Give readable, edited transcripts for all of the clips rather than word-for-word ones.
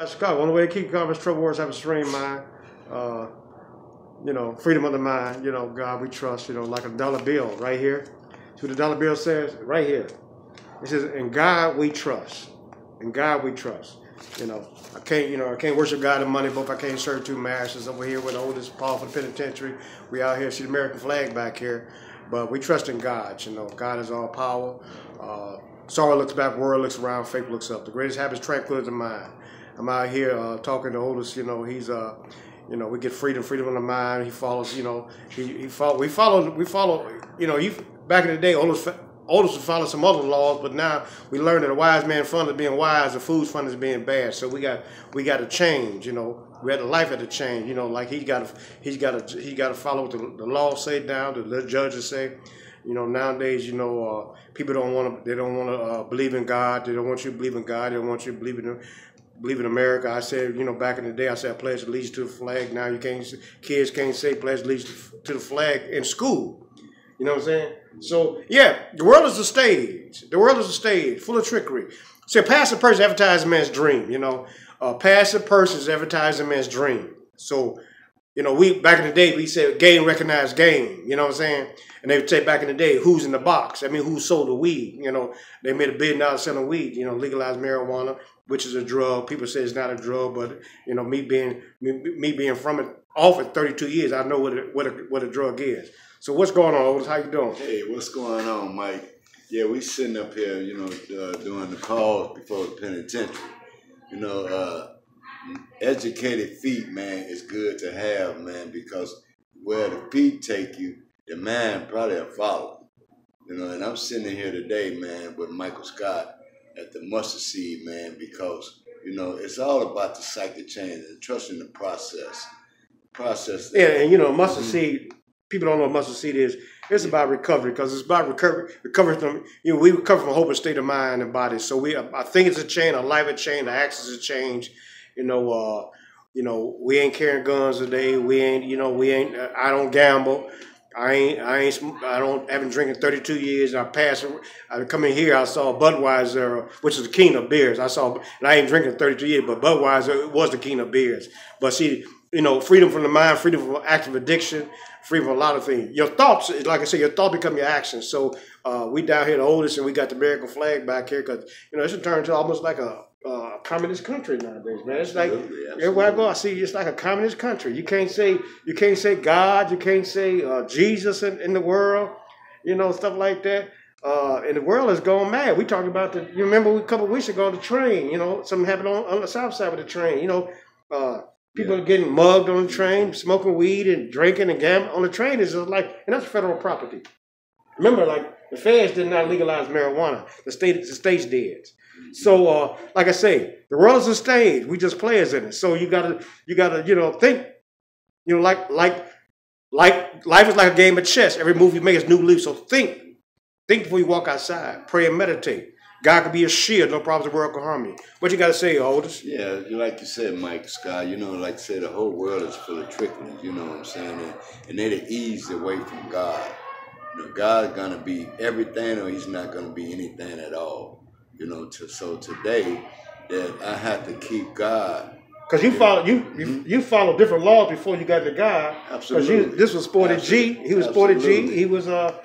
Chicago. One way to keep confidence, trouble wars, have a serene mind. Uh, freedom of the mind. God we trust. Like a dollar bill right here. See what the dollar bill says right here. It says, "In God we trust. In God we trust." I can't worship God and money, but if I can't serve two masters. Over here with the oldest powerful penitentiary. We out here see the American flag back here, but we trust in God. God is all power. Sorrow looks back, world looks around, faith looks up. The greatest habit is tranquility of the mind. I'm out here talking to oldest. He's we get freedom of the mind. He follows. We follow. Back in the day, oldest would follow some other laws, but now we learn that a wise man fun is being wise, a fool's fun is being bad. So we got to change. We had the life had to change. Like he's got to follow what the law say down. The judges say. Nowadays, people don't want to believe in God. They don't want you to believe in God. They don't want you to believe in America. I said, back in the day, I said I pledge allegiance to the flag. Now kids can't say pledge allegiance to the flag in school. You know what I'm saying? So yeah, the world is a stage. The world is a stage full of trickery. So a passive person advertises a man's dream. A passive person is advertising a man's dream. So we back in the day we said game recognized game. You know what I'm saying? And they would say back in the day, who's in the box? I mean, who sold the weed? They made $1 billion selling weed. Legalized marijuana, which is a drug. People say it's not a drug, but me being from it off at 32 years, I know what a drug is. So what's going on, Otis? How you doing? Hey, what's going on, Mike? Yeah, we sitting up here, doing the calls before the penitentiary. Educated feet, man, is good to have, man, because where the feet take you, the mind probably will follow. And I'm sitting here today, man, with Michael Scott at the mustard seed, man, because, it's all about the psychic change and trusting the process. Yeah, and mustard seed, people don't know what mustard seed is. It's about recovery, because it's about recovery from, we recover from a hopeless state of mind and body. So I think it's a change, a life a change, the actions a change. We ain't carrying guns today. I don't gamble. I haven't drinking 32 years. I come in here, I saw Budweiser, which is the king of beers. And I ain't drinking 32 years, but Budweiser was the king of beers. But see, freedom from the mind, freedom from active addiction, freedom from a lot of things. Your thoughts, like I said, your thoughts become your actions. So we down here the oldest, and we got the American flag back here, because it's turned to almost like a communist country nowadays, man. It's like everywhere I go, I see it's like a communist country. You can't say God, you can't say Jesus in the world, stuff like that. And the world is going mad. We talked about you remember a couple of weeks ago the train. Something happened on the south side of the train. People are getting mugged on the train, smoking weed and drinking and gambling on the train. Is and that's federal property. Remember, like the feds did not legalize marijuana. The states did. So, like I say, the world is a stage. We just players in it. So you gotta, think. Like life is like a game of chess. Every move you make is new leaf. So think before you walk outside. Pray and meditate. God could be a shield. No problems. The world can harm you. What you got to say, Otis? Yeah, like you said, Mike Scott. Like I said, the whole world is full of trickery. You know what I'm saying? And they're eased away from God. God's gonna be everything, or He's not gonna be anything at all. So today that I have to keep God. Because you follow different laws before you got to God. Absolutely. This was Sporty G. He was Sporty G. He was how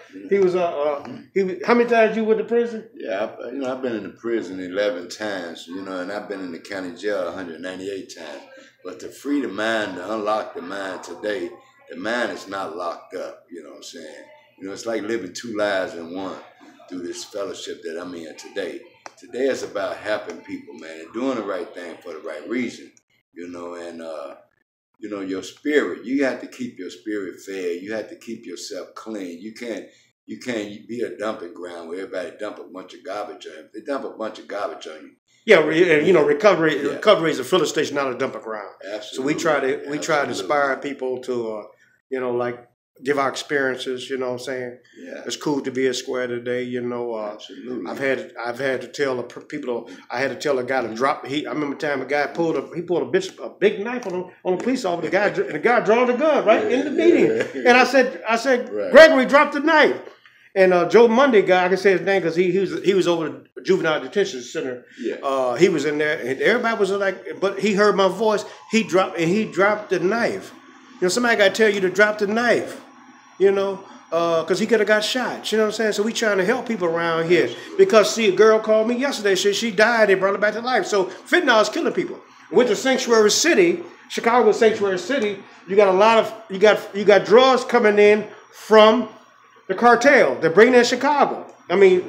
many times you went to prison? Yeah, I've been in the prison 11 times. And I've been in the county jail 198 times. But to free the mind, to unlock the mind today, the mind is not locked up. You know what I'm saying? It's like living two lives in one through this fellowship that I'm in today. Today is about helping people, man, and doing the right thing for the right reason, and, your spirit, you have to keep your spirit fed. You have to keep yourself clean. You can't be a dumping ground where everybody dump a bunch of garbage on you. They dump a bunch of garbage on you. Yeah, and recovery is a filling station, not a dumping ground. Absolutely. So we try to inspire people to, give our experiences, you know what I'm saying? Yeah. It's cool to be at Square today, Absolutely. I've had to tell the people, I had to tell a guy to drop, I remember a time a guy pulled a big knife on a police officer, the guy drawing the gun right in the meeting. And I said, Right. Gregory, drop the knife. And Joe Monday guy, I can say his name because he was over the juvenile detention center. Yeah. He was in there, and everybody was like, but he heard my voice. He dropped the knife. You know, somebody got to tell you to drop the knife. You know, because he could have got shot. You know what I'm saying? So we trying to help people around here. Because see, a girl called me yesterday. She died. They brought her back to life. So fentanyl is killing people. With the sanctuary city, Chicago sanctuary city, you got a lot of you got drugs coming in from the cartel. They're bringing in Chicago. I mean,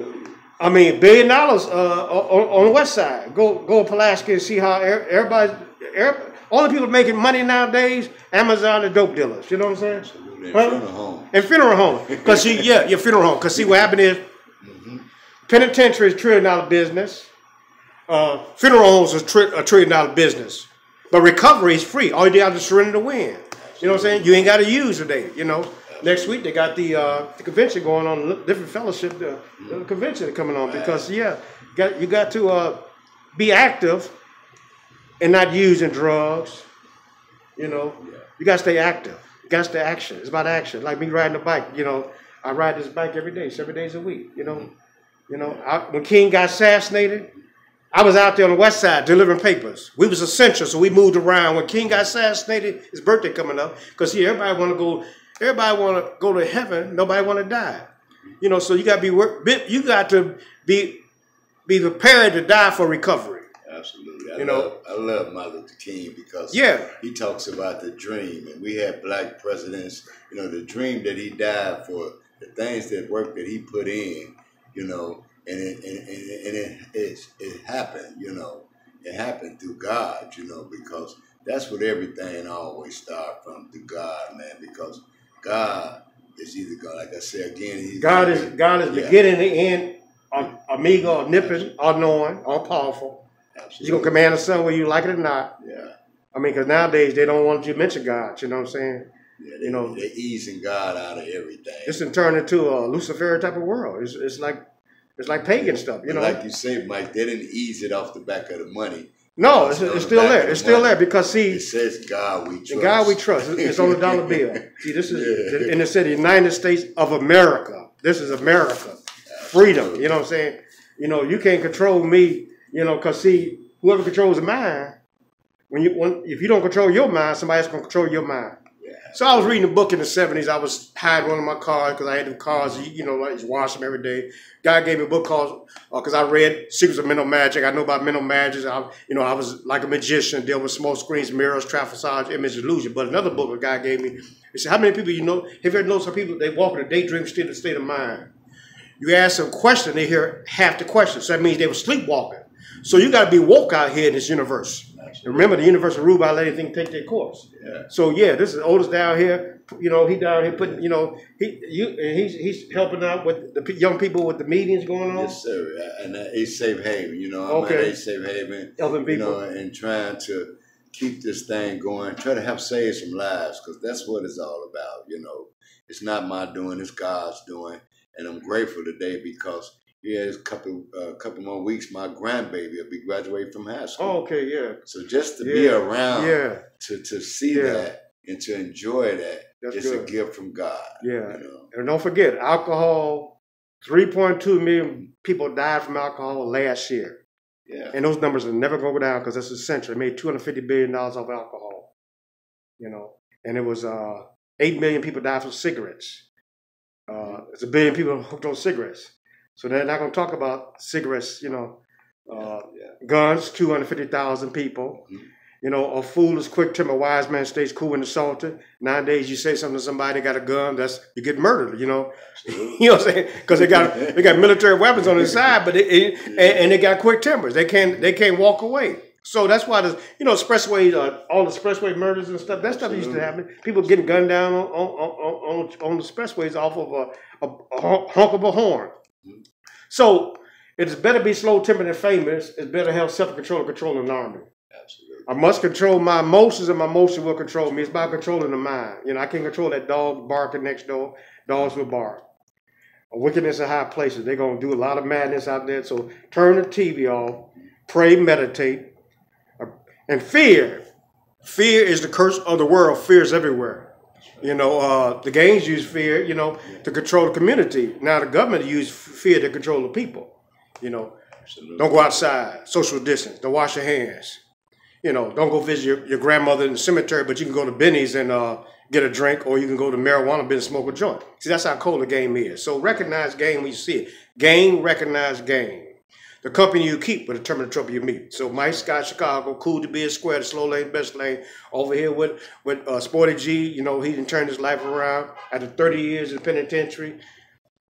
$1 billion on the west side. Go to Pulaski and see how all the people making money nowadays. Amazon and dope dealers. You know what I'm saying? Absolutely. Funeral home. And funeral home. Because your funeral home. Because see what happened is, penitentiary is $1 trillion business. Funeral homes is $1 trillion business. But recovery is free. All you do is just surrender to win. You know what I'm saying? You ain't got to use today. You know. Next week they got the convention going on, different fellowship, the convention coming on because you got to be active and not using drugs. You know, you got to stay active. You got to stay action. It's about action. Like me riding a bike. You know, I ride this bike every day, 7 days a week. You know, when King got assassinated, I was out there on the west side delivering papers. We was essential, so we moved around. When King got assassinated, his birthday coming up, because see, everybody want to go to heaven. Nobody want to die. You know, so you got to be prepared to die for recovery. Absolutely. I love Martin Luther King because he talks about the dream, and we had black presidents. You know, the dream that he died for, the things that work that he put in. You know, and it happened. You know, it happened through God. You know, because that's what everything always starts from, through God, man. Because God is either God, like I said again. God is beginning, the end, amigo, omnipotent, all-knowing, all-powerful. Absolutely. You're gonna command the sun whether you like it or not. Yeah. I mean, because nowadays they don't want you to mention God. You know what I'm saying? Yeah, they're easing God out of everything. It's turned into a Luciferian type of world. It's like pagan stuff. You know, like you say, Mike, they didn't ease it off the back of the money. No, it's still there. It's still there because see, it says God we trust. God we trust. It's on the dollar bill. See, this is and it said the United States of America. This is America, freedom. You know what I'm saying? You know, you can't control me. You know, because see, whoever controls the mind, if you don't control your mind, somebody else gonna control your mind. Yeah. So I was reading a book in the 70s. I was hiding one of my cars because I had them cars. You know, I just wash them every day. Guy gave me a book called because I read Secrets of Mental Magic. I know about mental magic. I was like a magician, deal with smoke screens, mirrors, trapezage, image, illusion. But another book a guy gave me, he said, how many people you know? Have you ever noticed some people, they walk in a daydream state of mind? You ask them a question, they hear half the question. So that means they were sleepwalking. So you got to be woke out here in this universe. Absolutely. Remember, the universe is ruled by letting things take their course. Yeah. So this is Otis down here. You know, he down here putting. You know, he's helping out with the young people with the meetings going on. Yes, sir. And it's Safe Haven. You know, I'm at Safe Haven. Helping people. You know, and trying to keep this thing going. Try to help save some lives because that's what it's all about. You know, it's not my doing. It's God's doing. And I'm grateful today because. Yeah, it's a couple more weeks. My grandbaby will be graduating from high school. Oh, okay, yeah. So just to be around, to see that and to enjoy that, it's a gift from God. Yeah, you know? And don't forget, alcohol. 3.2 million people died from alcohol last year. Yeah, and those numbers are never going to go down because it's essential. It made $250 billion off alcohol. You know, and it was 8 million people died from cigarettes. It's 1 billion people hooked on cigarettes. So they're not going to talk about cigarettes, you know, guns, 250,000 people. Mm-hmm. You know, a fool is quick tempered, a wise man stays cool when insulted. Nowadays, you say something to somebody got a gun, you get murdered. You know, you know what I'm saying? Because they got military weapons on the side, but they got quick tempers. They can't walk away. So that's why expressways, all the expressway murders and stuff. That stuff used to happen. People getting gunned down on the expressways off of a honk of a horn. So it's better be slow-tempered than famous. It's better have self-control and control an army. Absolutely. I must control my emotions, and my emotion will control me. It's about controlling the mind. You know, I can't control that dog barking next door. Dogs will bark. Wickedness in high places. They're going to do a lot of madness out there. So turn the TV off. Pray, meditate. And fear. Fear is the curse of the world. Fear is everywhere. You know, the gangs use fear, you know, to control the community. Now the government use fear to control the people. You know, Absolutely. don't go outside, social distance, don't wash your hands. You know, don't go visit your grandmother in the cemetery, but you can go to Benny's and get a drink, or you can go to marijuana business, smoke a joint. See, that's how cold the game is. So recognize game when you see it. Game, recognize game. The company you keep will determine the trouble you meet. So Mike Scott, Chicago, cool to be a square, the slow lane, best lane. Over here with Sporty G, you know, he didn't turn his life around after 30 years in the penitentiary.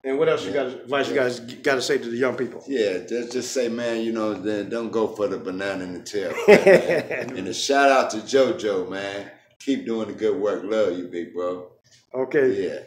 And what else you got? Advice you guys got to say to the young people? Yeah, just say, man, you know, then don't go for the banana in the tail. Man. And a shout out to JoJo, man. Keep doing the good work. Love you, big bro. Okay. Yeah.